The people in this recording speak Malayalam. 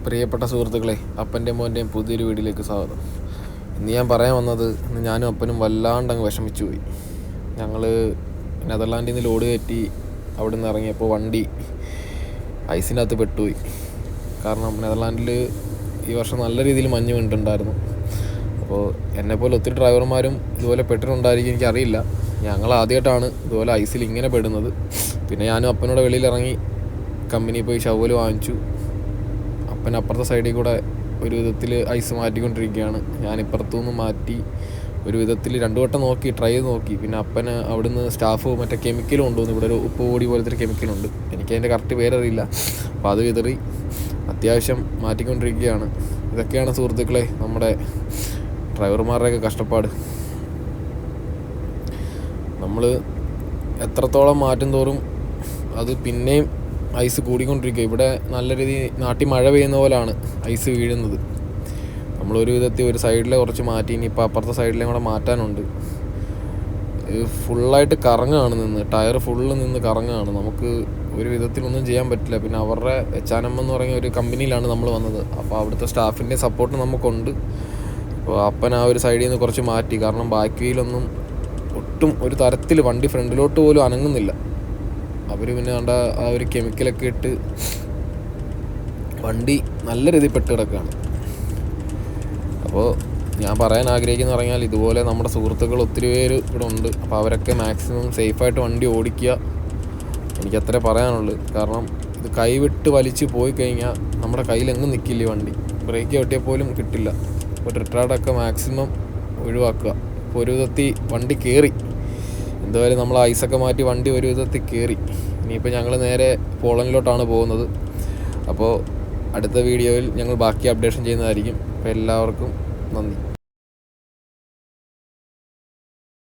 പ്രിയപ്പെട്ട സുഹൃത്തുക്കളെ, അപ്പൻ്റെയും മോൻ്റെയും പുതിയൊരു വീഡിയോയിലേക്ക് സ്വാഗതം. ഇന്ന് ഞാൻ പറയാൻ വന്നത്, ഇന്ന് ഞാനും അപ്പനും വല്ലാണ്ടങ്ങ് വിഷമിച്ചു പോയി. ഞങ്ങൾ നെതർലാൻഡിൽ നിന്ന് ലോഡ് കയറ്റി അവിടെ നിന്ന് ഇറങ്ങിയപ്പോൾ വണ്ടി ഐസിൻ്റെ അകത്ത് പെട്ടുപോയി. കാരണം നെതർലാൻഡിൽ ഈ വർഷം നല്ല രീതിയിൽ മഞ്ഞ് വീണിട്ടുണ്ടായിരുന്നു. അപ്പോൾ എന്നെപ്പോലെ ഒത്തിരി ഡ്രൈവർമാരും ഇതുപോലെ പെട്ടിട്ടുണ്ടായിരിക്കും, എനിക്കറിയില്ല. ഞങ്ങൾ ആദ്യമായിട്ടാണ് ഇതുപോലെ ഐസിൽ ഇങ്ങനെ പെടുന്നത്. പിന്നെ ഞാനും അപ്പനോട് വെളിയിലിറങ്ങി കമ്പനിയിൽ പോയി ഷവല് വാങ്ങിച്ചു. അപ്പൻ അപ്പുറത്തെ സൈഡിൽ കൂടെ ഒരു വിധത്തിൽ ഐസ് മാറ്റിക്കൊണ്ടിരിക്കുകയാണ്. ഞാൻ ഇപ്പുറത്തുനിന്ന് മാറ്റി ഒരു വിധത്തിൽ 2 വട്ടം ട്രൈ ചെയ്ത് നോക്കി. പിന്നെ അപ്പന് അവിടുന്ന് സ്റ്റാഫ് മറ്റേ കെമിക്കൽ കൊണ്ടുവന്നു. ഇവിടെ ഒരു ഉപ്പ് പൊടി പോലത്തെ ഒരു കെമിക്കലുണ്ട്, എനിക്കതിൻ്റെ കറക്റ്റ് പേരറിയില്ല. അപ്പോൾ അത് വിതറി അത്യാവശ്യം മാറ്റിക്കൊണ്ടിരിക്കുകയാണ്. ഇതൊക്കെയാണ് സുഹൃത്തുക്കളെ നമ്മുടെ ഡ്രൈവർമാരുടെയൊക്കെ കഷ്ടപ്പാട്. നമ്മൾ എത്രത്തോളം മാറ്റും തോറും അത് പിന്നെയും ഐസ് കൂടിക്കൊണ്ടിരിക്കുക. ഇവിടെ നല്ല രീതിയിൽ നാട്ടിൽ മഴ പെയ്യുന്ന പോലെയാണ് ഐസ് വീഴുന്നത്. നമ്മളൊരു വിധത്തിൽ ഒരു സൈഡിലെ കുറച്ച് മാറ്റി, ഇനിയിപ്പോൾ അപ്പുറത്തെ സൈഡിലേയും കൂടെ മാറ്റാനുണ്ട്. ഫുള്ളായിട്ട് കറങ്ങുകയാണ്, ടയർ ഫുള്ള് നിന്ന് കറങ്ങുകയാണ്. നമുക്ക് ഒരു വിധത്തിലൊന്നും ചെയ്യാൻ പറ്റില്ല. പിന്നെ അവരുടെ H&M എന്ന് പറയുന്ന ഒരു കമ്പനിയിലാണ് നമ്മൾ വന്നത്. അപ്പോൾ അവിടുത്തെ സ്റ്റാഫിൻ്റെ സപ്പോർട്ട് നമുക്കുണ്ട്. അപ്പോൾ അപ്പൻ ആ ഒരു സൈഡിൽ നിന്ന് കുറച്ച് മാറ്റി. കാരണം ബാക്ക് വീലൊന്നും ഒട്ടും ഒരു തരത്തിൽ വണ്ടി ഫ്രണ്ടിലോട്ട് പോലും അനങ്ങുന്നില്ല. അവർ പിന്നെ കണ്ട ആ ഒരു കെമിക്കലൊക്കെ ഇട്ട് വണ്ടി നല്ല രീതിയിൽ പെട്ട് കിടക്കുകയാണ്. അപ്പോൾ ഞാൻ പറയാൻ ആഗ്രഹിക്കുന്നത് പറഞ്ഞാൽ, ഇതുപോലെ നമ്മുടെ സുഹൃത്തുക്കൾ ഒത്തിരി പേര് ഇവിടെ ഉണ്ട്. അപ്പോൾ അവരൊക്കെ മാക്സിമം സേഫായിട്ട് വണ്ടി ഓടിക്കുക, എനിക്കത്രേ പറയാനുള്ളൂ. കാരണം ഇത് കൈവിട്ട് വലിച്ച് പോയി കഴിഞ്ഞാൽ നമ്മുടെ കയ്യിലെങ്ങും നിൽക്കില്ല വണ്ടി. ബ്രേക്ക് ചവിട്ടിയാൽ പോലും കിട്ടില്ല. അപ്പോൾ റിട്ടാർഡൊക്കെ മാക്സിമം ഒഴിവാക്കുക. ഇപ്പോൾ ഒരു വിധത്തിൽ വണ്ടി കയറി, എന്തായാലും നമ്മൾ ഐസൊക്കെ മാറ്റി വണ്ടി ഒരു വിധത്തിൽ കയറി. ഇനിയിപ്പോൾ ഞങ്ങൾ നേരെ പോളണ്ടിലോട്ടാണ് പോകുന്നത്. അപ്പോൾ അടുത്ത വീഡിയോയിൽ ഞങ്ങൾ ബാക്കി അപ്ഡേഷൻ ചെയ്യുന്നതായിരിക്കും. അപ്പോൾ എല്ലാവർക്കും നന്ദി.